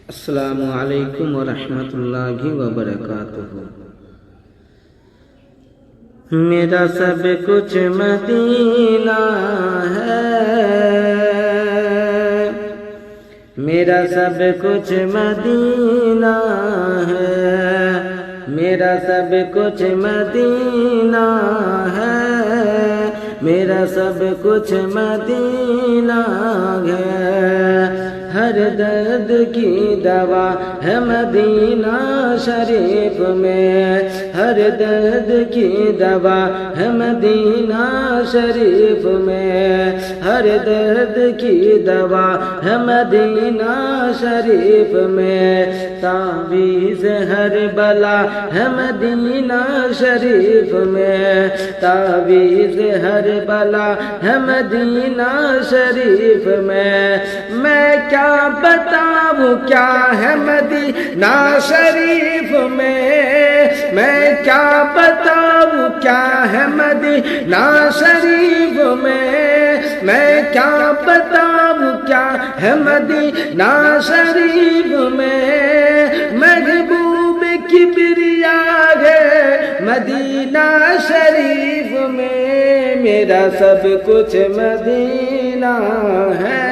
अस्सलामु अलैकुम व रहमतुल्लाहि व बरकातुहू। मेरा सब कुछ मदीना है, मेरा सब कुछ मदीना है, मेरा सब कुछ मदीना है, मेरा सब कुछ मदीना है। हर दर्द की दवा है मदीना शरीफ में, हर दर्द की दवा है मदीना शरीफ में, हर दर्द की दवा है मदीना शरीफ में। तावीज़ हर बला है मदीना शरीफ में, तावीज़ हर बला है मदीना शरीफ में। मैं क्या बताऊं क्या है मदीना शरीफ में, मैं क्या बताऊं क्या है मदीना शरीफ में, मैं क्या बताऊं क्या है मदीना शरीफ में। महबूब किबरिया है मदीना शरीफ में, मेरा सब कुछ मदीना है।